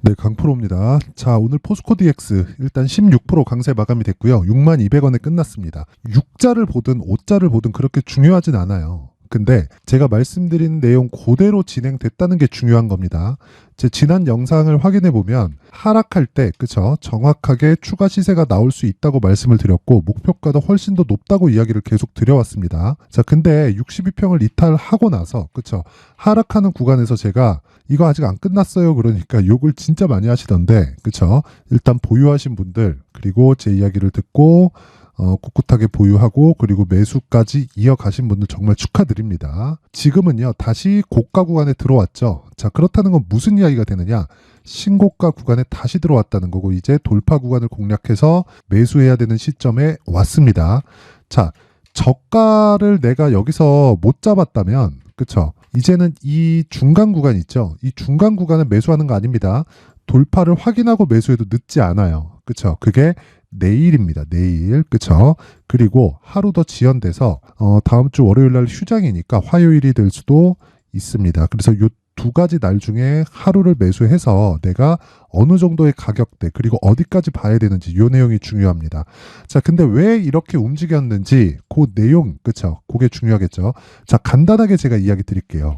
네, 강프로입니다. 자, 오늘 포스코 DX 일단 16% 강세 마감이 됐고요. 62,200원에 끝났습니다. 6자를 보든 5자를 보든 그렇게 중요하진 않아요. 근데 제가 말씀드린 내용 그대로 진행됐다는 게 중요한 겁니다. 제 지난 영상을 확인해 보면 하락할 때, 그쵸? 정확하게 추가 시세가 나올 수 있다고 말씀을 드렸고 목표가도 훨씬 더 높다고 이야기를 계속 드려왔습니다. 자, 근데 62평을 이탈하고 나서, 그쵸? 하락하는 구간에서 제가 이거 아직 안 끝났어요. 그러니까 욕을 진짜 많이 하시던데, 그쵸? 일단 보유하신 분들, 그리고 제 이야기를 듣고 꿋꿋하게 보유하고 그리고 매수까지 이어가신 분들 정말 축하드립니다. 지금은요, 다시 고가 구간에 들어왔죠. 자, 그렇다는 건 무슨 이야기가 되느냐? 신고가 구간에 다시 들어왔다는 거고 이제 돌파 구간을 공략해서 매수해야 되는 시점에 왔습니다. 자, 저가를 내가 여기서 못 잡았다면, 그쵸? 이제는 이 중간 구간 있죠? 이 중간 구간을 매수하는 거 아닙니다. 돌파를 확인하고 매수해도 늦지 않아요. 그쵸? 그게 내일입니다. 내일. 그쵸? 그리고 하루 더 지연돼서 다음 주 월요일 날 휴장이니까 화요일이 될 수도 있습니다. 그래서 이 두 가지 날 중에 하루를 매수해서 내가 어느 정도의 가격대 그리고 어디까지 봐야 되는지 이 내용이 중요합니다. 자, 근데 왜 이렇게 움직였는지 그 내용, 그쵸? 그게 중요하겠죠. 자, 간단하게 제가 이야기 드릴게요.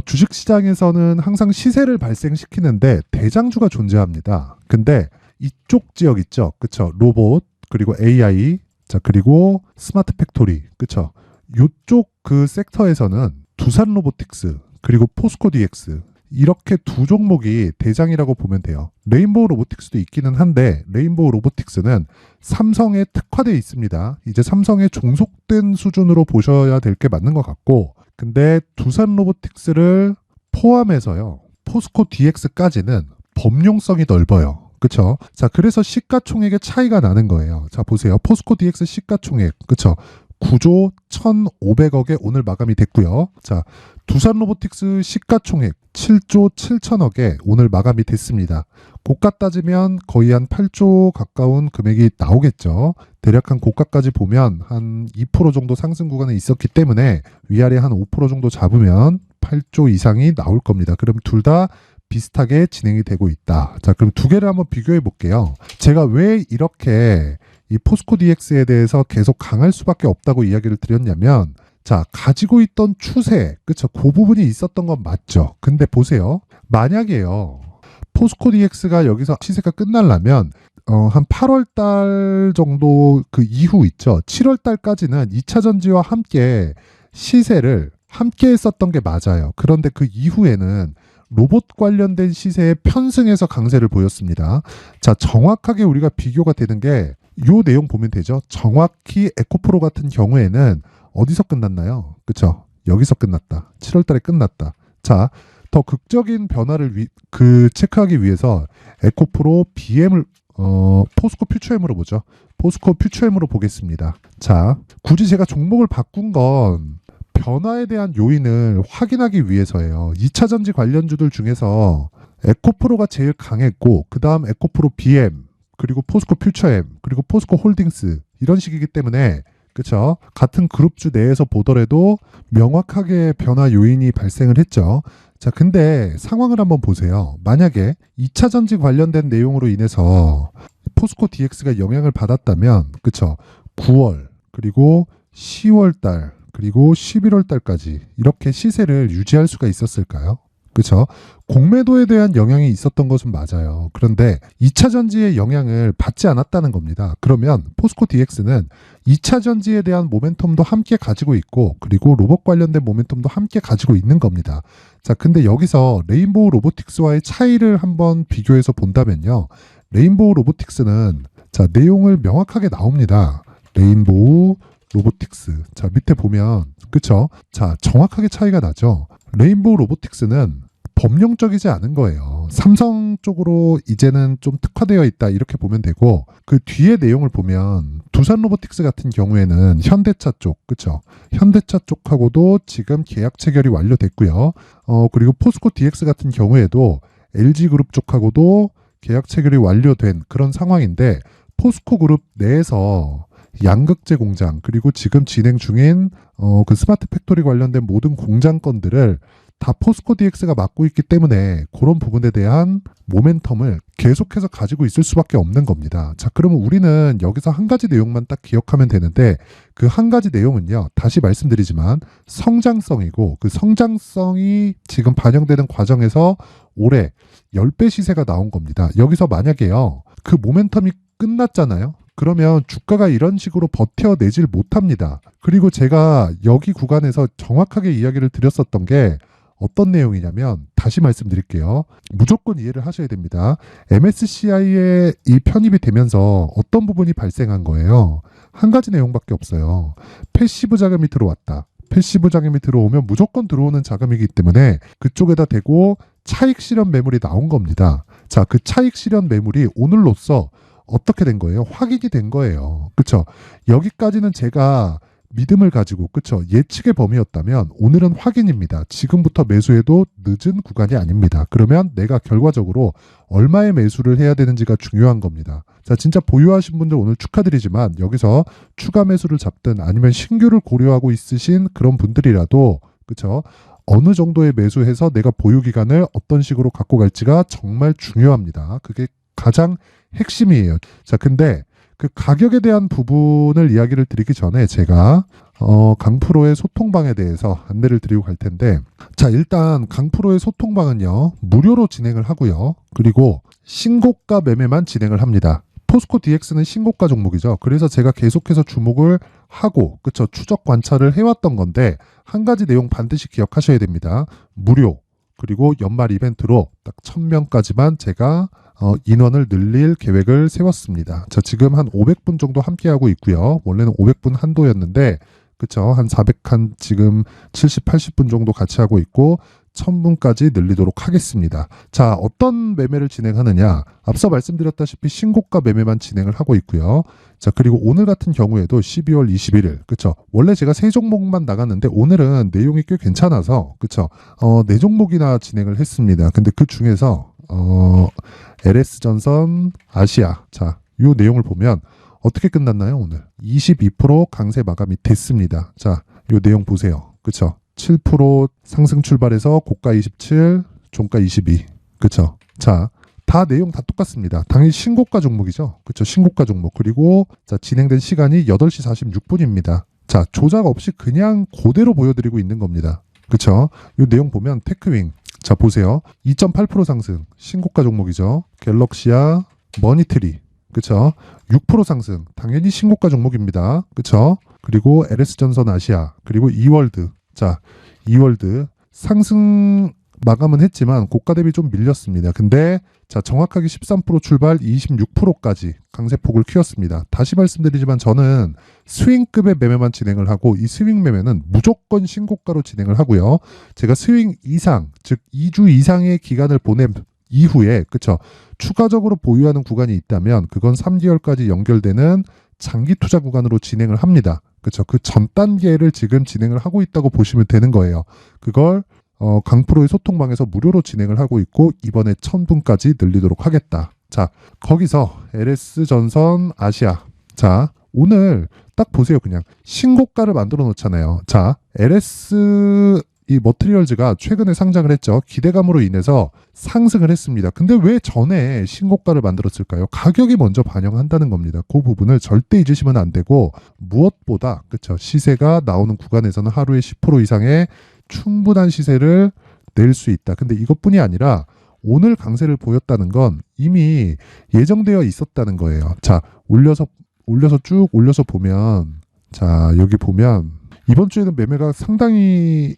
주식시장에서는 항상 시세를 발생시키는데 대장주가 존재합니다. 근데 이쪽 지역 있죠. 그쵸? 로봇, 그리고 AI, 자, 그리고 스마트 팩토리, 그쵸? 요쪽 그 섹터에서는 두산 로보틱스, 그리고 포스코 DX, 이렇게 두 종목이 대장이라고 보면 돼요. 레인보우 로보틱스도 있기는 한데 레인보우 로보틱스는 삼성에 특화되어 있습니다. 이제 삼성에 종속된 수준으로 보셔야 될 게 맞는 것 같고, 근데 두산 로보틱스를 포함해서요, 포스코 DX까지는 범용성이 넓어요. 그쵸? 자, 그래서 시가총액의 차이가 나는 거예요. 자, 보세요. 포스코 DX 시가총액, 그쵸? 9조 1,500억에 오늘 마감이 됐고요. 자, 두산 로보틱스 시가총액 7조 7천억에 오늘 마감이 됐습니다. 고가 따지면 거의 한 8조 가까운 금액이 나오겠죠. 대략 한 고가까지 보면 한 2% 정도 상승 구간에 있었기 때문에 위아래 한 5% 정도 잡으면 8조 이상이 나올 겁니다. 그럼 둘 다 비슷하게 진행이 되고 있다. 자, 그럼 두 개를 한번 비교해 볼게요. 제가 왜 이렇게 이 포스코 DX에 대해서 계속 강할 수밖에 없다고 이야기를 드렸냐면, 자, 가지고 있던 추세, 그쵸? 그 부분이 있었던 건 맞죠. 근데 보세요. 만약에요, 포스코 DX가 여기서 시세가 끝나려면 한 8월 달 정도 그 이후 있죠. 7월 달까지는 2차 전지와 함께 시세를 함께 했었던 게 맞아요. 그런데 그 이후에는 로봇 관련된 시세에 편승해서 강세를 보였습니다. 자, 정확하게 우리가 비교가 되는 게 요 내용 보면 되죠. 정확히 에코프로 같은 경우에는 어디서 끝났나요? 그쵸? 여기서 끝났다. 7월 달에 끝났다. 자, 더 극적인 변화를 체크하기 위해서 에코프로 BM을 포스코 퓨처엠으로 보죠. 포스코 퓨처엠으로 보겠습니다. 자, 굳이 제가 종목을 바꾼 건 변화에 대한 요인을 확인하기 위해서예요. 2차 전지 관련주들 중에서 에코프로가 제일 강했고, 그 다음 에코프로 BM, 그리고 포스코 퓨처엠, 그리고 포스코 홀딩스, 이런 식이기 때문에, 그쵸? 같은 그룹주 내에서 보더라도 명확하게 변화 요인이 발생을 했죠. 자, 근데 상황을 한번 보세요. 만약에 2차 전지 관련된 내용으로 인해서 포스코 DX가 영향을 받았다면, 그쵸? 9월, 그리고 10월 달, 그리고 11월 달까지 이렇게 시세를 유지할 수가 있었을까요? 그렇죠? 공매도에 대한 영향이 있었던 것은 맞아요. 그런데 2차 전지의 영향을 받지 않았다는 겁니다. 그러면 포스코 DX는 2차 전지에 대한 모멘텀도 함께 가지고 있고, 그리고 로봇 관련된 모멘텀도 함께 가지고 있는 겁니다. 자, 근데 여기서 레인보우 로보틱스와의 차이를 한번 비교해서 본다면요. 레인보우 로보틱스는, 자, 내용을 명확하게 나옵니다. 레인보우 로보틱스. 자, 밑에 보면, 그쵸? 자, 정확하게 차이가 나죠. 레인보우 로보틱스는 범용적이지 않은 거예요. 삼성 쪽으로 이제는 좀 특화되어 있다, 이렇게 보면 되고, 그 뒤에 내용을 보면 두산 로보틱스 같은 경우에는 현대차 쪽, 그쵸? 현대차 쪽하고도 지금 계약 체결이 완료됐고요. 그리고 포스코 DX 같은 경우에도 LG그룹 쪽하고도 계약 체결이 완료된 그런 상황인데, 포스코 그룹 내에서 양극재 공장, 그리고 지금 진행 중인 그 스마트 팩토리 관련된 모든 공장 건들을 다 포스코 DX가 맡고 있기 때문에 그런 부분에 대한 모멘텀을 계속해서 가지고 있을 수밖에 없는 겁니다. 자, 그러면 우리는 여기서 한 가지 내용만 딱 기억하면 되는데 그 한 가지 내용은요. 다시 말씀드리지만 성장성이고 그 성장성이 지금 반영되는 과정에서 올해 10배 시세가 나온 겁니다. 여기서 만약에요. 그 모멘텀이 끝났잖아요. 그러면 주가가 이런 식으로 버텨내질 못합니다. 그리고 제가 여기 구간에서 정확하게 이야기를 드렸었던 게 어떤 내용이냐면 다시 말씀드릴게요. 무조건 이해를 하셔야 됩니다. MSCI에 이 편입이 되면서 어떤 부분이 발생한 거예요. 한 가지 내용밖에 없어요. 패시브 자금이 들어왔다. 패시브 자금이 들어오면 무조건 들어오는 자금이기 때문에 그쪽에다 대고 차익 실현 매물이 나온 겁니다. 자, 그 차익 실현 매물이 오늘로써 어떻게 된 거예요? 확인이 된 거예요. 그쵸? 여기까지는 제가 믿음을 가지고, 그쵸? 예측의 범위였다면 오늘은 확인입니다. 지금부터 매수해도 늦은 구간이 아닙니다. 그러면 내가 결과적으로 얼마의 매수를 해야 되는지가 중요한 겁니다. 자, 진짜 보유하신 분들 오늘 축하드리지만 여기서 추가 매수를 잡든 아니면 신규를 고려하고 있으신 그런 분들이라도, 그쵸? 어느 정도의 매수해서 내가 보유 기간을 어떤 식으로 갖고 갈지가 정말 중요합니다. 그게 가장 핵심이에요. 자, 근데 그 가격에 대한 부분을 이야기를 드리기 전에 제가 강프로의 소통방에 대해서 안내를 드리고 갈 텐데, 자, 일단 강프로의 소통방은요 무료로 진행을 하고요. 그리고 신고가 매매만 진행을 합니다. 포스코 DX는 신고가 종목이죠. 그래서 제가 계속해서 주목을 하고, 그쵸, 추적 관찰을 해왔던 건데 한 가지 내용 반드시 기억하셔야 됩니다. 무료, 그리고 연말 이벤트로 딱 1000명까지만 제가 인원을 늘릴 계획을 세웠습니다. 자, 지금 한 500분 정도 함께하고 있고요. 원래는 500분 한도였는데, 그쵸, 한 400한 지금 70, 80분 정도 같이 하고 있고 1000분까지 늘리도록 하겠습니다. 자, 어떤 매매를 진행하느냐? 앞서 말씀드렸다시피 신고가 매매만 진행을 하고 있고요. 자, 그리고 오늘 같은 경우에도 12월 21일, 그쵸? 원래 제가 세 종목만 나갔는데 오늘은 내용이 꽤 괜찮아서, 그쵸? 네 종목이나 진행을 했습니다. 근데 그 중에서 LS전선 아시아, 자, 요 내용을 보면 어떻게 끝났나요? 오늘 22% 강세 마감이 됐습니다. 자, 요 내용 보세요. 그쵸? 7% 상승 출발해서 고가 27, 종가 22. 그쵸? 자, 다 내용 다 똑같습니다. 당연히 신고가 종목이죠. 그쵸? 신고가 종목. 그리고 자, 진행된 시간이 8시 46분입니다. 자, 조작 없이 그냥 그대로 보여드리고 있는 겁니다. 그쵸? 요 내용 보면 테크윙. 자, 보세요. 2.8% 상승. 신고가 종목이죠. 갤럭시아, 머니트리. 그쵸? 6% 상승. 당연히 신고가 종목입니다. 그쵸? 그리고 LS전선 아시아. 그리고 이월드. 자, 이월드 상승 마감은 했지만 고가 대비 좀 밀렸습니다. 근데 자, 정확하게 13% 출발 26%까지 강세폭을 키웠습니다. 다시 말씀드리지만 저는 스윙급의 매매만 진행을 하고 이 스윙 매매는 무조건 신고가로 진행을 하고요. 제가 스윙 이상, 즉 2주 이상의 기간을 보낸 이후에, 그쵸, 추가적으로 보유하는 구간이 있다면 그건 3개월까지 연결되는 장기 투자 구간으로 진행을 합니다. 그렇죠. 그 전 단계를 지금 진행을 하고 있다고 보시면 되는 거예요. 그걸 강프로의 소통방에서 무료로 진행을 하고 있고 이번에 1000분까지 늘리도록 하겠다. 자, 거기서 LS전선 아시아. 자, 오늘 딱 보세요. 그냥 신고가를 만들어 놓잖아요. 자, LS 이 머트리얼즈가 최근에 상장을 했죠. 기대감으로 인해서 상승을 했습니다. 근데 왜 전에 신고가를 만들었을까요? 가격이 먼저 반영한다는 겁니다. 그 부분을 절대 잊으시면 안 되고, 무엇보다, 그쵸, 시세가 나오는 구간에서는 하루에 10% 이상의 충분한 시세를 낼 수 있다. 근데 이것뿐이 아니라 오늘 강세를 보였다는 건 이미 예정되어 있었다는 거예요. 자, 올려서 쭉 올려서 보면, 자, 여기 보면 이번 주에는 매매가 상당히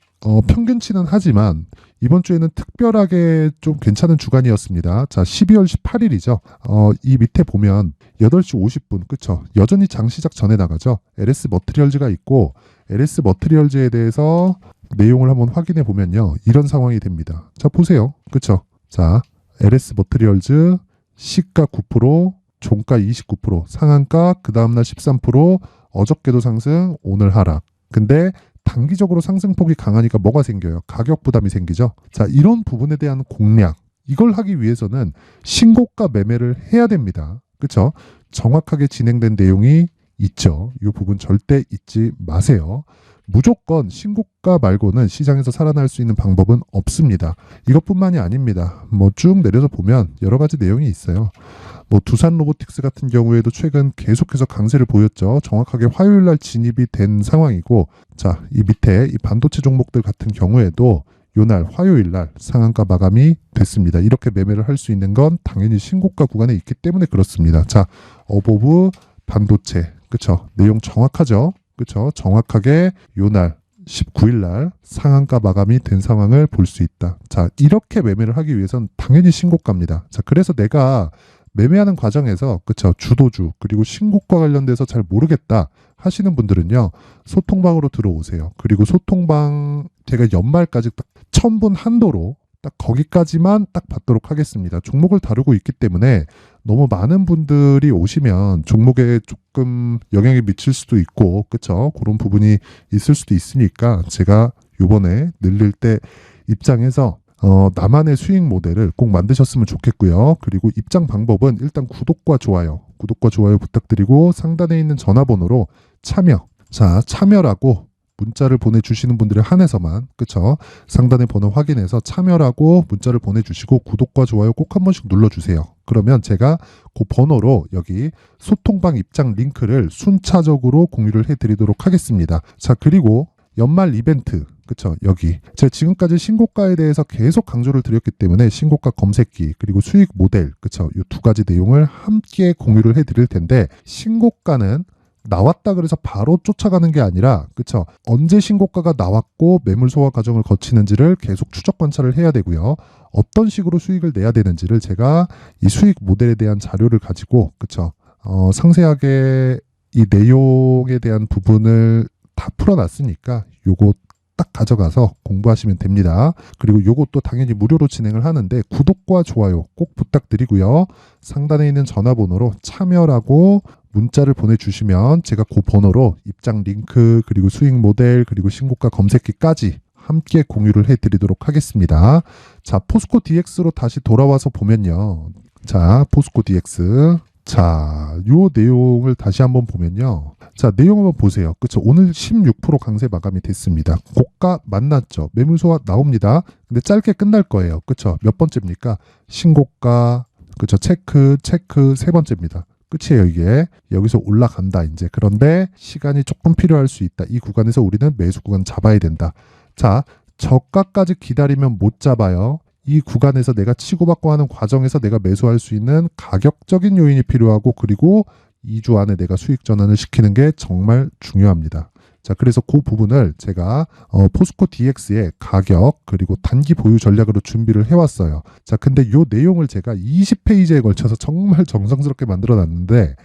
평균치는 하지만 이번 주에는 특별하게 좀 괜찮은 주간이었습니다. 자, 12월 18일이죠. 이 밑에 보면 8시 50분, 그쵸? 여전히 장 시작 전에 나가죠. LS 머트리얼즈가 있고 LS 머트리얼즈에 대해서 내용을 한번 확인해 보면요. 이런 상황이 됩니다. 자, 보세요. 그쵸? 자, LS 머트리얼즈 시가 9%, 종가 29%, 상한가 그 다음날 13%, 어저께도 상승, 오늘 하락. 근데 단기적으로 상승폭이 강하니까 뭐가 생겨요? 가격 부담이 생기죠. 자, 이런 부분에 대한 공략, 이걸 하기 위해서는 신고가 매매를 해야 됩니다. 그렇죠? 정확하게 진행된 내용이 있죠. 이 부분 절대 잊지 마세요. 무조건 신고가 말고는 시장에서 살아날 수 있는 방법은 없습니다. 이것뿐만이 아닙니다. 뭐 쭉 내려서 보면 여러 가지 내용이 있어요. 뭐 두산 로보틱스 같은 경우에도 최근 계속해서 강세를 보였죠. 정확하게 화요일 날 진입이 된 상황이고, 자, 이 밑에 이 반도체 종목들 같은 경우에도 요날 화요일 날 상한가 마감이 됐습니다. 이렇게 매매를 할 수 있는 건 당연히 신고가 구간에 있기 때문에 그렇습니다. 자, 어보브 반도체, 그쵸? 내용 정확하죠? 그쵸? 정확하게 요날 19일 날 상한가 마감이 된 상황을 볼 수 있다. 자, 이렇게 매매를 하기 위해선 당연히 신고가입니다. 자, 그래서 내가 매매하는 과정에서, 그쵸, 주도주 그리고 신고가 관련돼서 잘 모르겠다 하시는 분들은요, 소통방으로 들어오세요. 그리고 소통방 제가 연말까지 딱 1000분 한도로 딱 거기까지만 딱 받도록 하겠습니다. 종목을 다루고 있기 때문에 너무 많은 분들이 오시면 종목에 조금 영향이 미칠 수도 있고, 그쵸, 그런 부분이 있을 수도 있으니까 제가 요번에 늘릴 때 입장에서 나만의 수익 모델을 꼭 만드셨으면 좋겠고요. 그리고 입장 방법은 일단 구독과 좋아요 부탁드리고, 상단에 있는 전화번호로 참여라고 문자를 보내주시는 분들에 한해서만, 그쵸, 상단의 번호 확인해서 참여라고 문자를 보내주시고 구독과 좋아요 꼭 한 번씩 눌러주세요. 그러면 제가 그 번호로 여기 소통방 입장 링크를 순차적으로 공유를 해드리도록 하겠습니다. 자, 그리고 연말 이벤트, 그쵸, 여기 제가 지금까지 신고가에 대해서 계속 강조를 드렸기 때문에 신고가 검색기 그리고 수익 모델, 그쵸, 이 두 가지 내용을 함께 공유를 해드릴 텐데, 신고가는 나왔다 그래서 바로 쫓아가는 게 아니라, 그쵸, 언제 신고가가 나왔고 매물 소화 과정을 거치는지를 계속 추적 관찰을 해야 되고요. 어떤 식으로 수익을 내야 되는지를 제가 이 수익 모델에 대한 자료를 가지고, 그쵸, 상세하게 이 내용에 대한 부분을 다 풀어놨으니까 요거 딱 가져가서 공부하시면 됩니다. 그리고 요것도 당연히 무료로 진행을 하는데 구독과 좋아요 꼭 부탁드리고요. 상단에 있는 전화번호로 참여라고 문자를 보내주시면 제가 그 번호로 입장 링크 그리고 수익 모델 그리고 신고가 검색기까지 함께 공유를 해드리도록 하겠습니다. 자, 포스코 DX로 다시 돌아와서 보면요. 자, 포스코 DX. 자, 요 내용을 다시 한번 보면요. 자, 내용 한번 보세요. 그쵸? 오늘 16% 강세 마감이 됐습니다. 고가 만났죠. 매물 소화 나옵니다. 근데 짧게 끝날 거예요. 그쵸? 몇 번째입니까? 신고가, 그쵸? 체크 세 번째입니다. 끝이에요, 이게. 여기서 올라간다, 이제. 그런데 시간이 조금 필요할 수 있다. 이 구간에서 우리는 매수 구간 잡아야 된다. 자, 저가까지 기다리면 못 잡아요. 이 구간에서 내가 치고받고 하는 과정에서 내가 매수할 수 있는 가격적인 요인이 필요하고, 그리고 2주 안에 내가 수익 전환을 시키는 게 정말 중요합니다. 자, 그래서 그 부분을 제가 포스코 DX의 가격 그리고 단기 보유 전략으로 준비를 해왔어요. 자, 근데 요 내용을 제가 20페이지에 걸쳐서 정말 정성스럽게 만들어 놨는데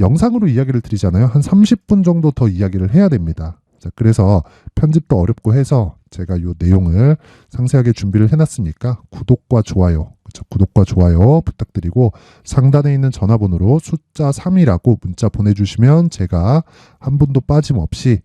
영상으로 이야기를 드리잖아요. 한 30분 정도 더 이야기를 해야 됩니다. 자, 그래서 편집도 어렵고 해서 제가 요 내용을 상세하게 준비를 해놨으니까 구독과 좋아요, 그쵸? 구독과 좋아요 부탁드리고 상단에 있는 전화번호로 숫자 3이라고 문자 보내주시면 제가 한 분도 빠짐없이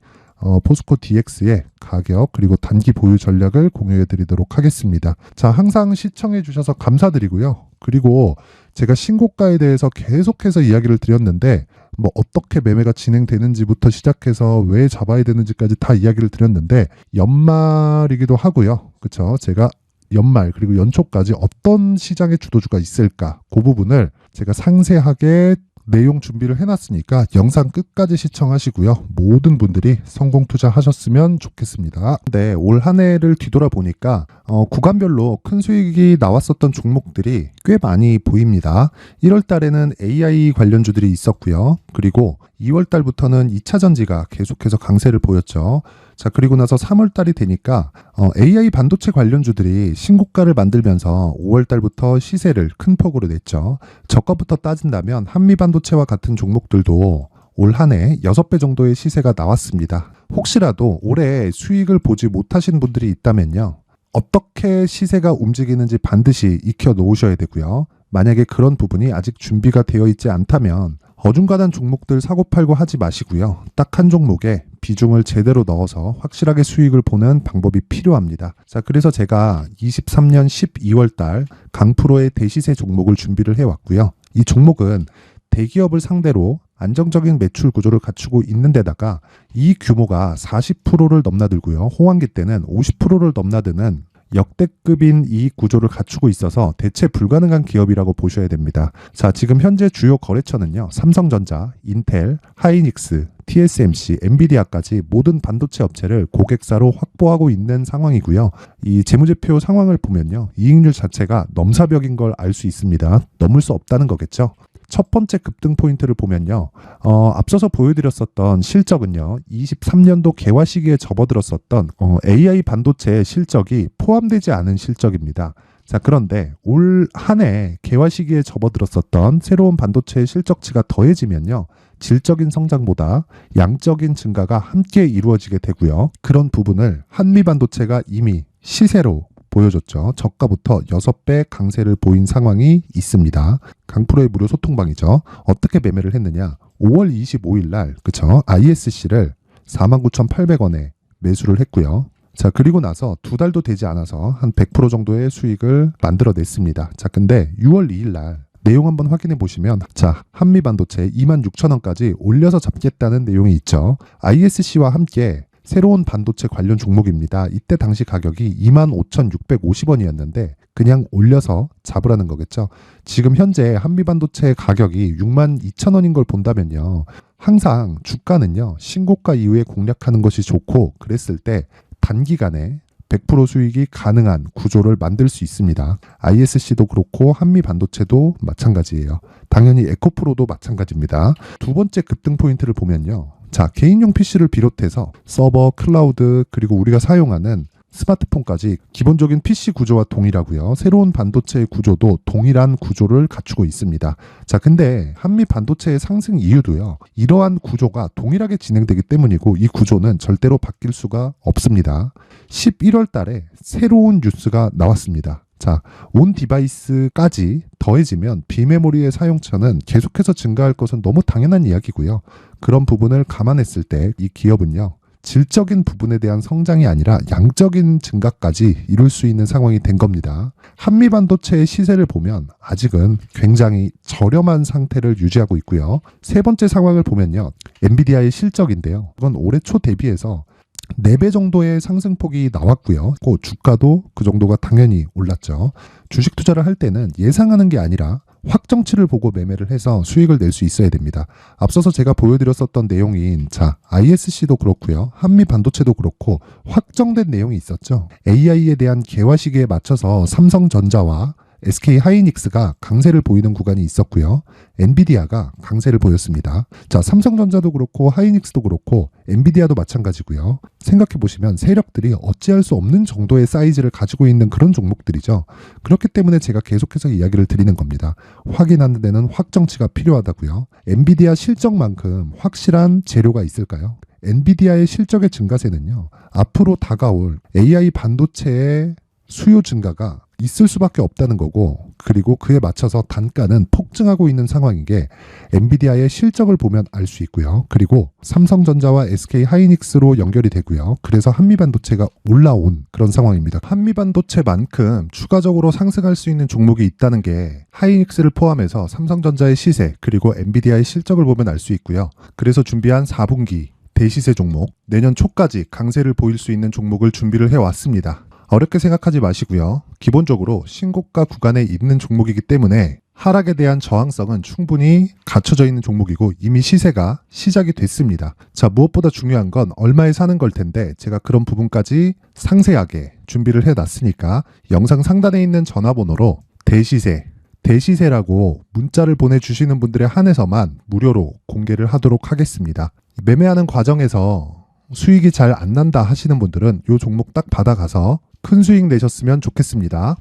포스코 DX의 가격 그리고 단기 보유 전략을 공유해 드리도록 하겠습니다. 자, 항상 시청해 주셔서 감사드리고요. 그리고 제가 신고가에 대해서 계속해서 이야기를 드렸는데 뭐 어떻게 매매가 진행되는지부터 시작해서 왜 잡아야 되는지까지 다 이야기를 드렸는데 연말이기도 하고요. 그쵸? 제가 연말 그리고 연초까지 어떤 시장의 주도주가 있을까, 그 부분을 제가 상세하게 내용 준비를 해놨으니까 영상 끝까지 시청하시고요. 모든 분들이 성공 투자하셨으면 좋겠습니다. 네, 올 한 해를 뒤돌아보니까 구간별로 큰 수익이 나왔었던 종목들이 꽤 많이 보입니다. 1월 달에는 AI 관련주들이 있었고요. 그리고 2월 달부터는 2차 전지가 계속해서 강세를 보였죠. 자, 그리고 나서 3월 달이 되니까 AI 반도체 관련주들이 신고가를 만들면서 5월 달부터 시세를 큰 폭으로 냈죠. 저가부터 따진다면 한미 반도체와 같은 종목들도 올 한 해 6배 정도의 시세가 나왔습니다. 혹시라도 올해 수익을 보지 못하신 분들이 있다면요, 어떻게 시세가 움직이는지 반드시 익혀 놓으셔야 되고요. 만약에 그런 부분이 아직 준비가 되어 있지 않다면 어중간한 종목들 사고팔고 하지 마시고요. 딱 한 종목에 비중을 제대로 넣어서 확실하게 수익을 보는 방법이 필요합니다. 자, 그래서 제가 23년 12월 달 강프로의 대시세 종목을 준비를 해왔고요. 이 종목은 대기업을 상대로 안정적인 매출 구조를 갖추고 있는 데다가 이 규모가 40%를 넘나들고요. 호황기 때는 50%를 넘나드는 역대급인 이 구조를 갖추고 있어서 대체 불가능한 기업이라고 보셔야 됩니다. 자, 지금 현재 주요 거래처는요. 삼성전자, 인텔, 하이닉스, TSMC, 엔비디아까지 모든 반도체 업체를 고객사로 확보하고 있는 상황이고요. 이 재무제표 상황을 보면요. 이익률 자체가 넘사벽인 걸 알 수 있습니다. 넘을 수 없다는 거겠죠. 첫 번째 급등 포인트를 보면요. 앞서서 보여드렸었던 실적은요. 23년도 개화 시기에 접어들었었던 AI 반도체의 실적이 포함되지 않은 실적입니다. 자, 그런데 올 한 해 개화 시기에 접어들었었던 새로운 반도체의 실적치가 더해지면요. 질적인 성장보다 양적인 증가가 함께 이루어지게 되고요. 그런 부분을 한미반도체가 이미 시세로 보여줬죠. 저가부터 6배 강세를 보인 상황이 있습니다. 강프로의 무료 소통방이죠. 어떻게 매매를 했느냐. 5월 25일 날 그쵸? ISC를 49,800원에 매수를 했고요. 자, 그리고 나서 2달도 되지 않아서 한 100% 정도의 수익을 만들어냈습니다. 자, 근데 6월 2일 날 내용 한번 확인해 보시면 자, 한미반도체 26,000원까지 올려서 잡겠다는 내용이 있죠. ISC와 함께 새로운 반도체 관련 종목입니다. 이때 당시 가격이 25,650원이었는데 그냥 올려서 잡으라는 거겠죠. 지금 현재 한미반도체 가격이 62,000원인 걸 본다면요. 항상 주가는요. 신고가 이후에 공략하는 것이 좋고 그랬을 때 단기간에 100% 수익이 가능한 구조를 만들 수 있습니다. ISC도 그렇고 한미반도체도 마찬가지예요. 당연히 에코프로도 마찬가지입니다. 두 번째 급등 포인트를 보면요. 자, 개인용 PC를 비롯해서 서버, 클라우드, 그리고 우리가 사용하는 스마트폰까지 기본적인 PC 구조와 동일하고요. 새로운 반도체의 구조도 동일한 구조를 갖추고 있습니다. 자, 근데 한미 반도체의 상승 이유도요. 이러한 구조가 동일하게 진행되기 때문이고 이 구조는 절대로 바뀔 수가 없습니다. 11월 달에 새로운 뉴스가 나왔습니다. 자, 온 디바이스까지 더해지면 비메모리의 사용처는 계속해서 증가할 것은 너무 당연한 이야기고요. 그런 부분을 감안했을 때 이 기업은요. 질적인 부분에 대한 성장이 아니라 양적인 증가까지 이룰 수 있는 상황이 된 겁니다. 한미반도체의 시세를 보면 아직은 굉장히 저렴한 상태를 유지하고 있고요. 세 번째 상황을 보면요. 엔비디아의 실적인데요. 이건 올해 초 대비해서 4배 정도의 상승폭이 나왔고요. 주가도 그 정도가 당연히 올랐죠. 주식 투자를 할 때는 예상하는 게 아니라 확정치를 보고 매매를 해서 수익을 낼 수 있어야 됩니다. 앞서서 제가 보여드렸었던 내용인 자, ISC도 그렇고요. 한미 반도체도 그렇고 확정된 내용이 있었죠. AI에 대한 개화 시기에 맞춰서 삼성전자와 SK 하이닉스가 강세를 보이는 구간이 있었고요. 엔비디아가 강세를 보였습니다. 자, 삼성전자도 그렇고 하이닉스도 그렇고 엔비디아도 마찬가지고요. 생각해 보시면 세력들이 어찌할 수 없는 정도의 사이즈를 가지고 있는 그런 종목들이죠. 그렇기 때문에 제가 계속해서 이야기를 드리는 겁니다. 확인하는 데는 확정치가 필요하다고요. 엔비디아 실적만큼 확실한 재료가 있을까요? 엔비디아의 실적의 증가세는요. 앞으로 다가올 AI 반도체의 수요 증가가 있을 수밖에 없다는 거고 그리고 그에 맞춰서 단가는 폭증하고 있는 상황인 게 엔비디아의 실적을 보면 알 수 있고요. 그리고 삼성전자와 SK 하이닉스로 연결이 되고요. 그래서 한미반도체가 올라온 그런 상황입니다. 한미반도체만큼 추가적으로 상승할 수 있는 종목이 있다는 게 하이닉스를 포함해서 삼성전자의 시세 그리고 엔비디아의 실적을 보면 알 수 있고요. 그래서 준비한 4분기 대시세 종목 내년 초까지 강세를 보일 수 있는 종목을 준비를 해왔습니다. 어렵게 생각하지 마시고요. 기본적으로 신고가 구간에 있는 종목이기 때문에 하락에 대한 저항성은 충분히 갖춰져 있는 종목이고 이미 시세가 시작이 됐습니다. 자, 무엇보다 중요한 건 얼마에 사는 걸 텐데 제가 그런 부분까지 상세하게 준비를 해놨으니까 영상 상단에 있는 전화번호로 대시세라고 문자를 보내주시는 분들에 한해서만 무료로 공개를 하도록 하겠습니다. 매매하는 과정에서 수익이 잘 안 난다 하시는 분들은 이 종목 딱 받아가서 큰 수익 내셨으면 좋겠습니다.